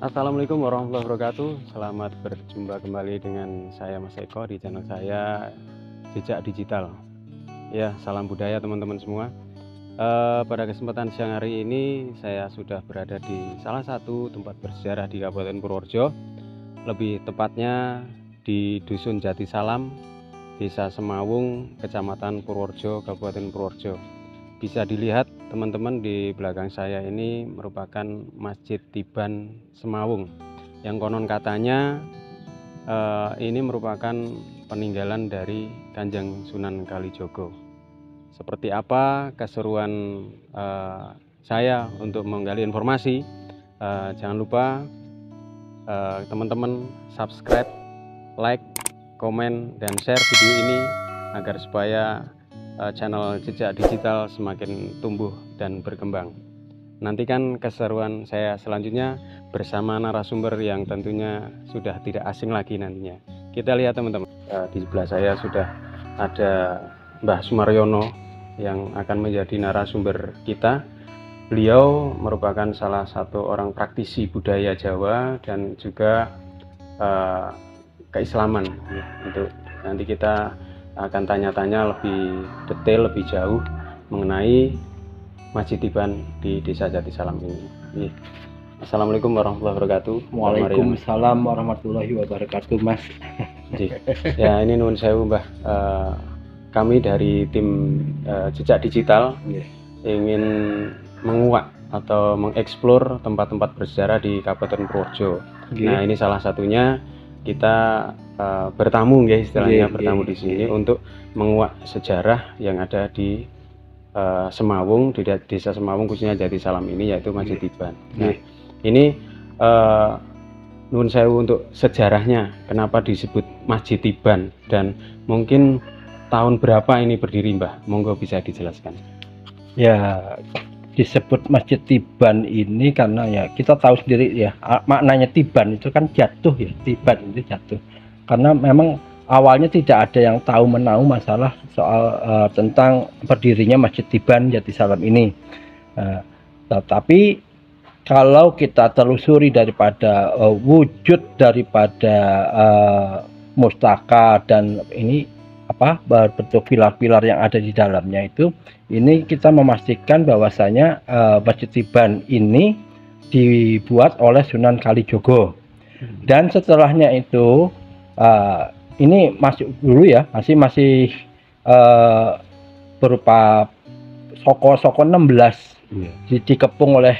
Assalamualaikum warahmatullahi wabarakatuh. Selamat berjumpa kembali dengan saya Mas Eko di channel saya Jejak Digital. Ya, salam budaya teman-teman semua. Pada kesempatan siang hari ini saya sudah berada di salah satu tempat bersejarah di Kabupaten Purworejo, lebih tepatnya di Dusun Jatisalam, Desa Semawung, Kecamatan Purworejo, Kabupaten Purworejo. Bisa dilihat teman-teman di belakang saya ini merupakan Masjid Tiban Semawung yang konon katanya ini merupakan peninggalan dari Kanjeng Sunan Kalijogo. Seperti apa keseruan saya untuk menggali informasi, jangan lupa teman-teman subscribe, like, komen, dan share video ini agar supaya channel Jejak Digital semakin tumbuh dan berkembang. Nantikan keseruan saya selanjutnya bersama narasumber yang tentunya sudah tidak asing lagi nantinya. Kita lihat teman-teman, di sebelah saya sudah ada Mbah Sumaryono yang akan menjadi narasumber kita. Beliau merupakan salah satu orang praktisi budaya Jawa dan juga keislaman. Untuk nanti kita akan tanya-tanya lebih detail, lebih jauh mengenai Masjid Tiban di Desa Jatisalam ini. Assalamualaikum warahmatullahi wabarakatuh. Waalaikumsalam warahmatullahi wabarakatuh, Mas. Ya, ini nuwun sewu, Mbah. Kami dari tim Jejak Digital ingin menguak atau mengeksplor tempat-tempat bersejarah di Kabupaten Purworejo. Nah, ini salah satunya kita bertamu ya istilahnya, bertamu di sini untuk menguak sejarah yang ada di Semawung, di Desa Semawung khususnya Jatisalam ini, yaitu Masjid Tiban. Nah, ini nuwun sewu untuk sejarahnya, kenapa disebut Masjid Tiban dan mungkin tahun berapa ini berdiri, Mbah? Monggo bisa dijelaskan. Ya, disebut Masjid Tiban ini karena ya kita tahu sendiri ya, maknanya Tiban itu kan jatuh ya, Tiban itu jatuh. Karena memang awalnya tidak ada yang tahu menahu masalah soal tentang berdirinya Masjid Tiban Jatisalam ini. Tetapi kalau kita telusuri daripada wujud daripada mustaka dan ini berbentuk pilar-pilar yang ada di dalamnya itu, ini kita memastikan bahwasanya Masjid Tiban ini dibuat oleh Sunan Kalijogo. Dan setelahnya itu ini masuk dulu ya, masih berupa Soko 16 dikepung oleh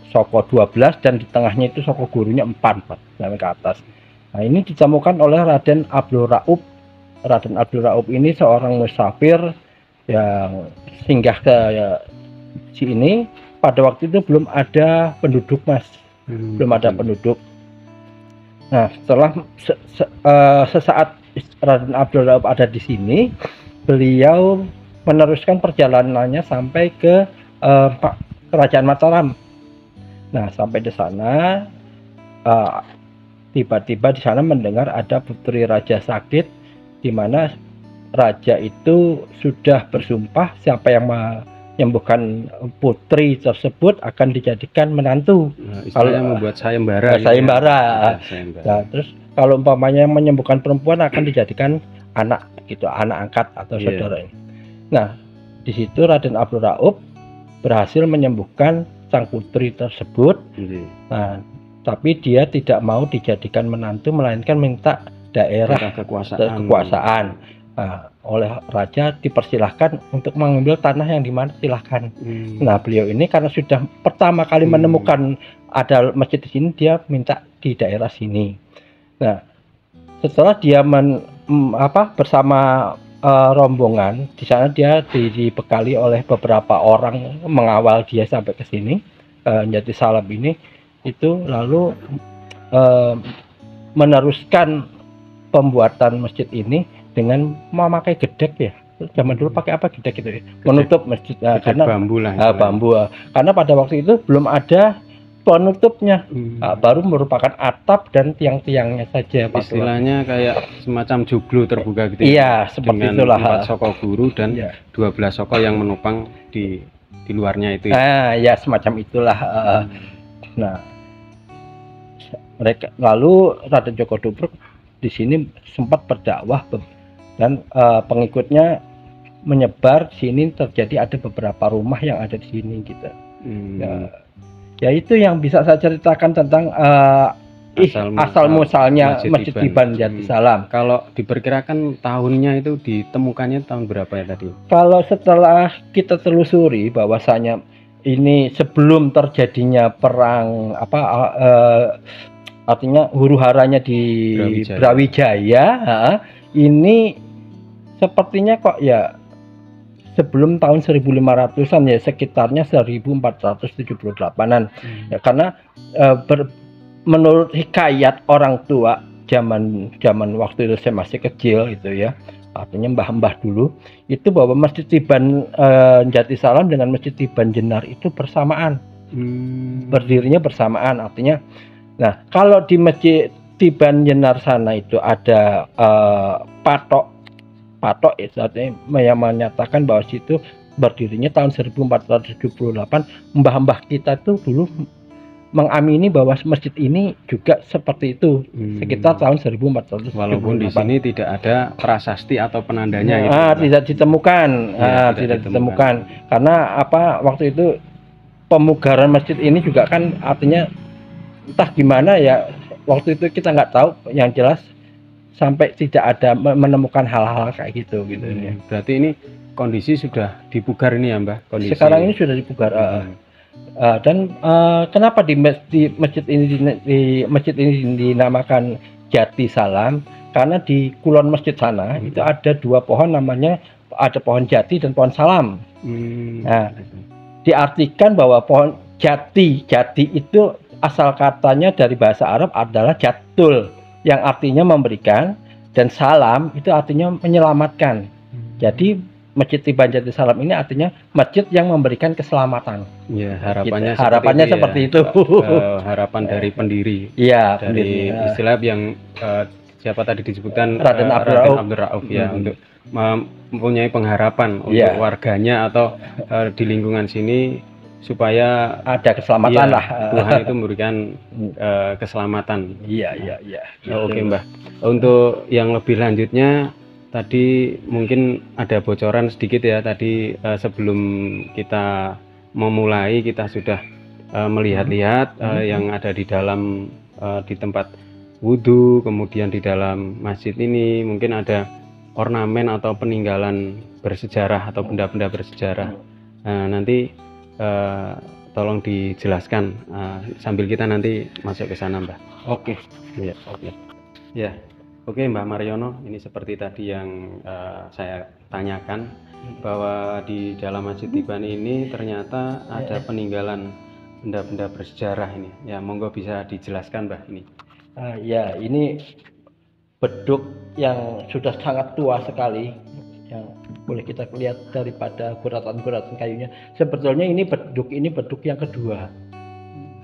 Soko 12 dan di tengahnya itu Soko gurunya 4 sampai ke atas. Nah, ini ditemukan oleh Raden Abdul Raub. Raden Abdul Raub ini seorang musafir yang singgah ke sini. Pada waktu itu belum ada penduduk, Mas. Belum ada penduduk. Nah, setelah sesaat Raden Abdul Raub ada di sini, beliau meneruskan perjalanannya sampai ke Kerajaan Mataram. Nah, sampai di sana tiba-tiba di sana mendengar ada putri raja sakit, di mana raja itu sudah bersumpah siapa yang menyembuhkan putri tersebut akan dijadikan menantu. Kalau membuat sayembara. Nah, terus kalau umpamanya menyembuhkan perempuan akan dijadikan anak gitu, anak angkat atau saudara ini. Nah, di situ Raden Abdul Raub berhasil menyembuhkan sang putri tersebut. Nah, tapi dia tidak mau dijadikan menantu, melainkan minta daerah kekuasaan. Nah, oleh raja dipersilahkan untuk mengambil tanah yang dimana silahkan. Nah, beliau ini karena sudah pertama kali menemukan ada masjid di sini, dia minta di daerah sini. Nah, setelah dia bersama rombongan di sana, dia dibekali oleh beberapa orang mengawal dia sampai ke sini, Jatisalam ini. Itu lalu meneruskan pembuatan masjid ini dengan memakai gedek ya. Zaman dulu pakai apa gedek itu ya? Menutup masjid karena bambu lah. Bambu. Karena pada waktu itu belum ada penutupnya. Baru merupakan atap dan tiang-tiangnya saja. Istilahnya kayak semacam joglo terbuka gitu. Iya, seperti dengan itulah. 4 soko guru dan 12 soko yang menopang di luarnya itu. Ya semacam itulah. Nah, mereka lalu Raden Djoko Dubruk di sini sempat berdakwah dan pengikutnya menyebar. Sini terjadi ada beberapa rumah yang ada di sini gitu. Ya itu yang bisa saya ceritakan tentang asal muasalnya Masjid Tiban Jatisalam. Kalau diperkirakan tahunnya itu ditemukannya tahun berapa ya tadi? Kalau setelah kita telusuri bahwasanya ini sebelum terjadinya perang artinya huru-haranya di Brawijaya, ini sepertinya kok ya sebelum tahun 1500-an ya, sekitarnya 1478-an. Ya, karena menurut hikayat orang tua zaman waktu itu saya masih kecil itu ya, artinya mbah-mbah dulu itu bahwa Masjid Tiban Jatisalam dengan Masjid Tiban Jenar itu bersamaan, berdirinya bersamaan. Artinya, nah kalau di Masjid Tiban Jenar sana itu ada patok yang menyatakan bahwa situ berdirinya tahun 1478. Mbah-mbah kita tuh dulu mengamini bahwa masjid ini juga seperti itu sekitar tahun 1478. Walaupun di sini tidak ada prasasti atau penandanya gitu. Tidak ditemukan. Tidak ditemukan. Karena waktu itu pemugaran masjid ini juga kan artinya entah gimana ya, waktu itu kita nggak tahu, yang jelas sampai tidak ada menemukan hal-hal kayak gitu ya. Berarti ini kondisi sudah dipugar ini ya Mbah? Kondisi sekarang ini sudah dipugar. Dan kenapa di masjid ini dinamakan Jatisalam? Karena di kulon masjid sana itu ada 2 pohon, namanya ada pohon jati dan pohon salam. Nah, diartikan bahwa pohon jati itu asal katanya dari bahasa Arab adalah jatul, yang artinya memberikan, dan salam itu artinya menyelamatkan. Jadi Masjid Tiban Jatisalam ini artinya masjid yang memberikan keselamatan. Ya, harapannya gitu. Harapannya seperti itu. Harapan dari pendiri. Iya, dari istilah yang siapa tadi disebutkan Raden Abdul Rauf ya, untuk mempunyai pengharapan untuk warganya atau di lingkungan sini supaya ada keselamatan lah. Tuhan itu memberikan keselamatan. Iya. Oke Mbah. Untuk yang lebih lanjutnya tadi mungkin ada bocoran sedikit ya tadi sebelum kita memulai kita sudah melihat-lihat yang ada di dalam di tempat wudhu, kemudian di dalam masjid ini mungkin ada ornamen atau peninggalan bersejarah atau benda-benda bersejarah. Nanti tolong dijelaskan sambil kita nanti masuk ke sana Mbah. Oke. Ya. Oke Mbah Mariono, ini seperti tadi yang saya tanyakan bahwa di dalam Masjid Tiban ini ternyata ada peninggalan benda-benda bersejarah ini. Ya, monggo bisa dijelaskan Mbah ini. Ya, ini beduk yang sudah sangat tua sekali, yang boleh kita lihat daripada guratan-guratan kayunya. Sebetulnya ini beduk yang kedua,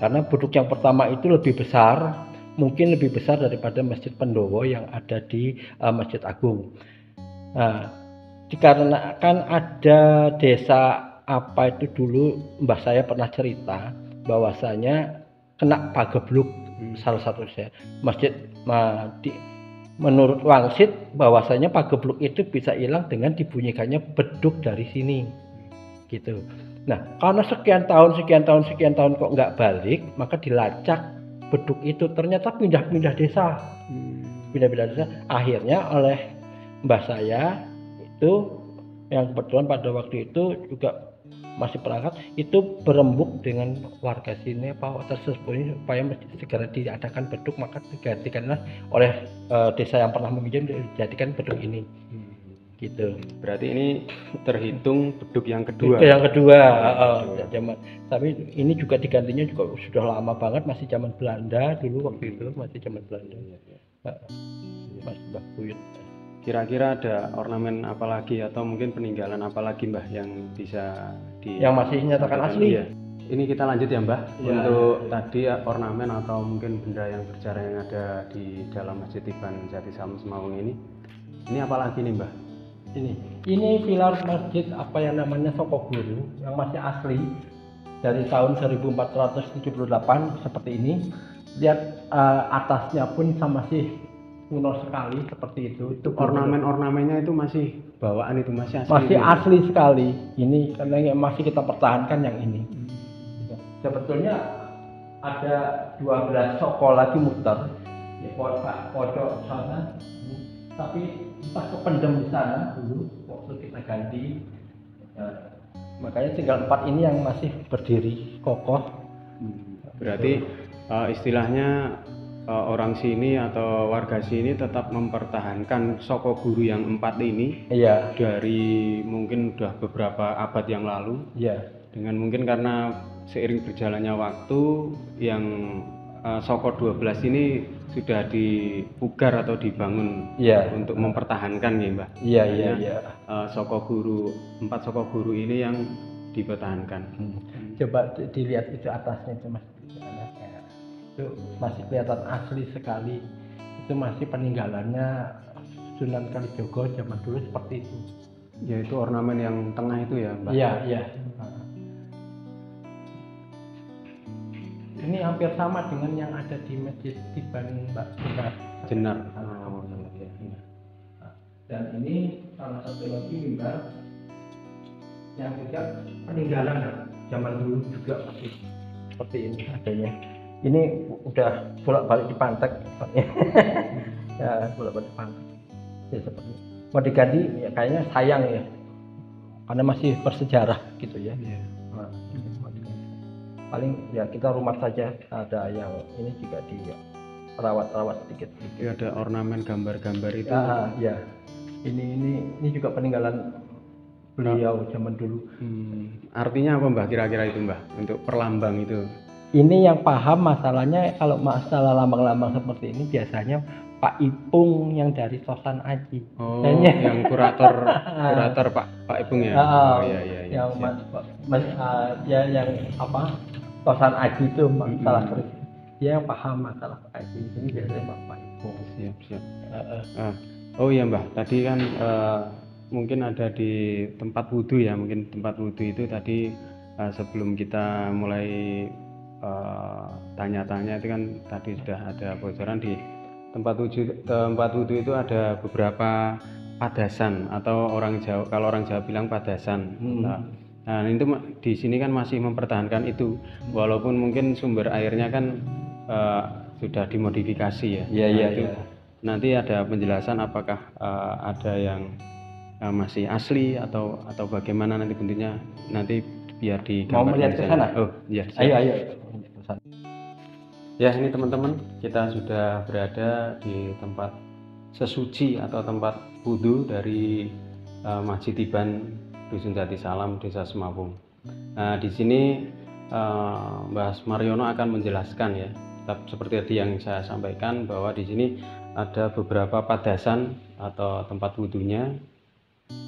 karena beduk yang pertama itu lebih besar, mungkin lebih besar daripada Masjid Pendowo yang ada di Masjid Agung. Nah, dikarenakan ada desa apa itu dulu, mbah saya pernah cerita bahwasanya kena pagebluk salah satu masjid. Menurut wangsit bahwasanya pagebluk itu bisa hilang dengan dibunyikannya beduk dari sini gitu. Nah, karena sekian tahun kok nggak balik, maka dilacak beduk itu, ternyata pindah-pindah desa. Akhirnya oleh mbah saya itu, yang kebetulan pada waktu itu juga masih perangkat, itu berembuk dengan warga sini tersebut supaya segera diadakan beduk, maka digantikanlah oleh desa yang pernah meminjam dijadikan beduk ini. gitu. Berarti ini terhitung beduk yang kedua. Yang kedua, zaman. Tapi ini juga digantinya juga sudah lama banget, masih zaman Belanda dulu waktu itu, masih zaman Belanda. Mas Mbah Buyut. Kira-kira ada ornamen apa lagi atau mungkin peninggalan apa lagi Mbah yang bisa yang masih nyatakan asli? Ya. Ini kita lanjut ya Mbah, untuk tadi ornamen atau mungkin benda yang bersejarah yang ada di dalam Masjid Tiban Jati Salam Semawung ini. Ini apa lagi nih Mbah? Ini pilar masjid apa yang namanya Sokoguru yang masih asli dari tahun 1478 seperti ini. Lihat atasnya pun masih kuno sekali seperti itu. Itu ornamen-ornamennya itu masih bawaan, itu masih asli. Masih asli sekali. Ini karena yang masih kita pertahankan yang ini. Sebetulnya ada 12 soko lagi muter di pojok sana, tapi entah kependem di sana dulu waktu kita ganti. Makanya tinggal 4 ini yang masih berdiri kokoh. Berarti istilahnya orang sini atau warga sini tetap mempertahankan Sokoguru yang 4 ini. Iya. Dari mungkin udah beberapa abad yang lalu. Iya. Dengan mungkin karena seiring berjalannya waktu yang Soko 12 ini sudah dipugar atau dibangun untuk mempertahankan ya Mbak. Iya. Sokoguru 4 Sokoguru ini yang dipertahankan. Coba dilihat itu atasnya itu Mas. Itu masih kelihatan asli sekali. Itu masih peninggalannya Sunan Kalijogo zaman dulu seperti itu. Yaitu ornamen yang tengah itu ya Mbak. Iya. Ini hampir sama dengan yang ada di Masjid Tiban Mbak Jenar. Dan ini salah satu lagi mimbar yang juga peninggalan zaman dulu juga masih seperti ini adanya. Ini udah bolak-balik dipantek ya, bolak-balik dipantek ya, seperti mau diganti ya kayaknya sayang ya, karena masih bersejarah gitu ya. Paling ya kita rumah saja, ada yang ini juga di rawat sedikit. Ada ornamen gambar-gambar itu. Ya. Ini juga peninggalan beliau zaman dulu. Artinya apa Mbah kira-kira itu Mbah untuk perlambang itu? Ini yang paham masalahnya, kalau masalah lambang-lambang seperti ini biasanya Pak Ipung yang dari Tosan Aji. Yang kurator Pak Ipung ya. Iya. Yang yang apa? Tosan Aji itu masalah terus. Dia yang paham masalah Pak Aji. Ini biasanya Pak Ipung. Siap. Oh iya Mbah, tadi kan mungkin ada di tempat wudhu ya. Mungkin tempat wudhu itu tadi sebelum kita mulai tanya-tanya itu kan tadi sudah ada bocoran di tempat wudhu itu ada beberapa padasan atau kalau orang Jawa bilang padasan. Nah itu di sini kan masih mempertahankan itu, walaupun mungkin sumber airnya kan sudah dimodifikasi ya. Iya. Nanti ada penjelasan apakah ada yang masih asli atau bagaimana nanti bentuknya, nanti biar digambarkan. Mau melihat ke sana? Oh iya. Ayo. Ya ini teman-teman, kita sudah berada di tempat sesuci atau tempat wudhu dari Masjid Tiban Dusun Jati Salam Desa Semawung. Nah di sini Mbah Mariono akan menjelaskan ya, seperti tadi yang saya sampaikan bahwa di sini ada beberapa padasan atau tempat wudhunya.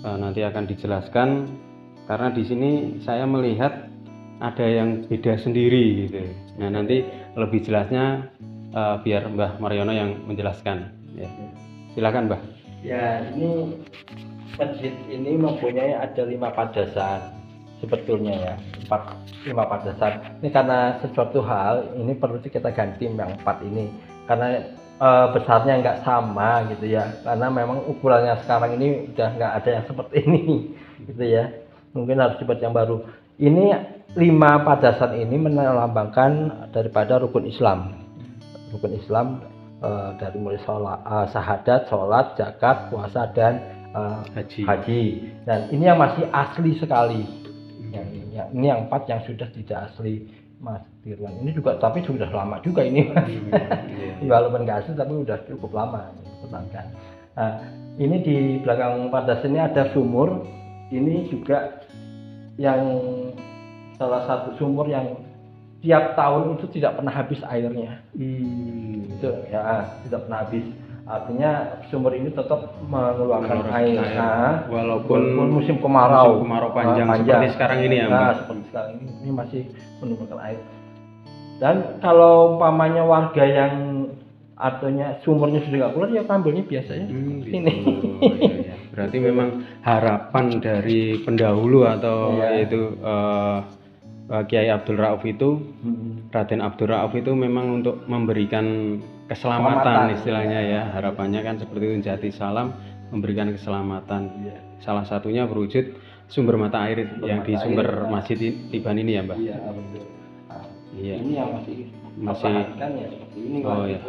Nanti akan dijelaskan karena di sini saya melihat ada yang beda sendiri gitu. Nah nanti lebih jelasnya biar Mbah Mariono yang menjelaskan ya. Silakan Mbah. Ya, ini masjid ini mempunyai ada 5 padasan sebetulnya ya, 5 padasan. Ini karena sesuatu hal ini perlu kita ganti yang 4 ini karena besarnya nggak sama gitu ya, karena memang ukurannya sekarang ini udah nggak ada yang seperti ini gitu ya, mungkin harus dibuat yang baru. Ini 5 padasan ini melambangkan daripada rukun Islam dari mulai syahadat, sholat, zakat, puasa dan haji. Dan ini yang masih asli sekali. Ini yang 4 yang sudah tidak asli, Mas Firman. Ini juga tapi sudah lama juga ini. Walaupun nggak asli tapi udah cukup lama. Nah, ini di belakang Padas ini ada sumur. Ini juga yang salah satu sumur yang tiap tahun itu tidak pernah habis airnya. Itu ya, tidak pernah habis. Artinya sumur ini tetap mengeluarkan air. Nah, walaupun musim kemarau panjang seperti sekarang ini ya, Mbak. Nah, seperti sekarang ini masih mengeluarkan air. Dan kalau umpamanya warga yang artinya sumurnya sudah nggak keluar, ya ngambilnya biasanya ini. Ya. Berarti memang harapan dari pendahulu atau yaitu Kiai Abdul Rauf itu, Raden Abdul Rauf itu memang untuk memberikan keselamatan istilahnya ya. Harapannya kan seperti itu, Jati Salam memberikan keselamatan. Salah satunya berwujud sumber mata air yang di sumber Masjid Tiban ini ya, Mbak. Iya, betul. Iya. Ini yang masih kan ya seperti ini. Oh iya.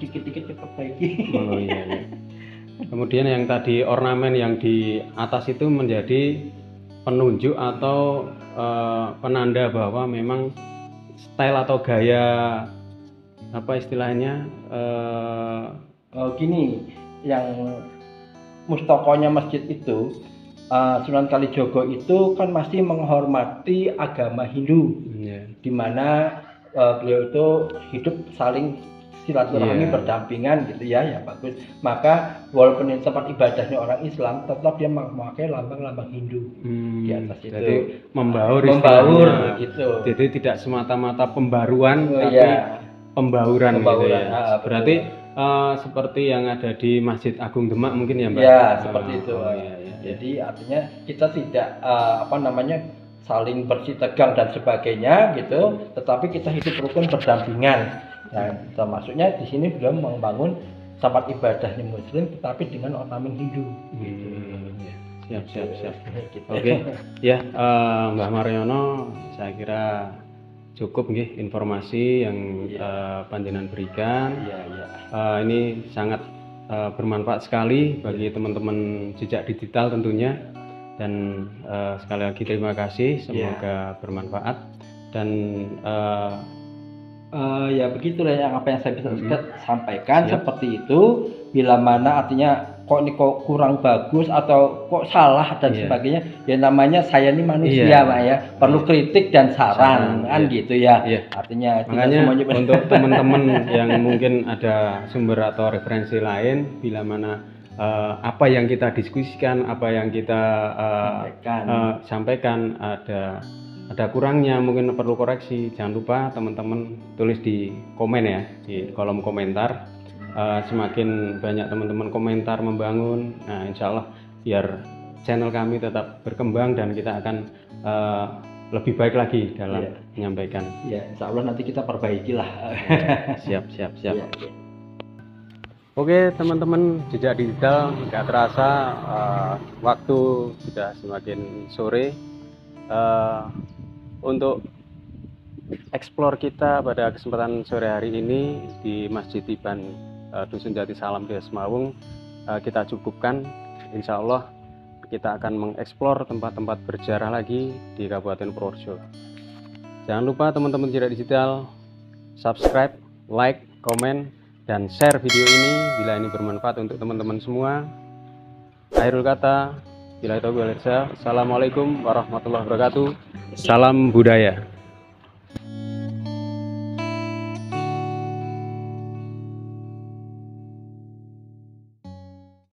Dikit-dikit diperbaiki. Oh iya. Kemudian yang tadi ornamen yang di atas itu menjadi penunjuk atau penanda bahwa memang style atau gaya apa istilahnya gini, yang mustokonya masjid itu Sunan Kalijogo itu kan masih menghormati agama Hindu, di mana beliau itu hidup saling silaturahmi berdampingan gitu ya, ya bagus. Maka walaupun ini tempat ibadahnya orang Islam, tetap dia memakai lambang-lambang Hindu di atas itu. Jadi membaur gitu. Jadi tidak semata-mata pembaruan, tapi pembauran gitu ya. Berarti seperti yang ada di Masjid Agung Demak mungkin ya, Mbak? Ya, seperti itu. Iya. Jadi artinya kita tidak saling bersih tegang dan sebagainya gitu, tetapi kita hidup rukun berdampingan. Nah, termasuknya di sini beliau membangun tempat ibadahnya Muslim, tetapi dengan ornamen Hindu. Siap. Gitu. Oke. Ya, Mbah Mariono, saya kira cukup nggih informasi yang panjenengan berikan. Ini sangat bermanfaat sekali bagi teman-teman jejak digital tentunya, dan sekali lagi terima kasih, semoga bermanfaat. Dan ya begitulah yang apa yang saya bisa sampaikan. Seperti itu. Bila mana artinya kok kurang bagus atau kok salah dan sebagainya, ya namanya saya ini manusia Pak ya, perlu kritik dan saran kan gitu ya. Artinya makanya untuk teman-teman yang mungkin ada sumber atau referensi lain, bila mana apa yang kita diskusikan, apa yang kita sampaikan ada kurangnya, mungkin perlu koreksi, jangan lupa teman-teman tulis di komen ya, di kolom komentar. Semakin banyak teman-teman komentar membangun, nah insya Allah biar channel kami tetap berkembang dan kita akan lebih baik lagi dalam menyampaikan. Ya, insya Allah nanti kita perbaiki lah. Siap. Oke teman-teman jejak digital, nggak terasa waktu sudah semakin sore. Untuk explore kita pada kesempatan sore hari ini di Masjid Tiban Dusun Jati Salam Desa Semawung kita cukupkan. Insya Allah kita akan mengeksplor tempat-tempat bersejarah lagi di Kabupaten Purworejo. Jangan lupa teman-teman jejak digital subscribe, like, komen, dan share video ini bila ini bermanfaat untuk teman-teman semua. Akhirul kata, bila itu gue Assalamualaikum warahmatullahi wabarakatuh. Salam budaya.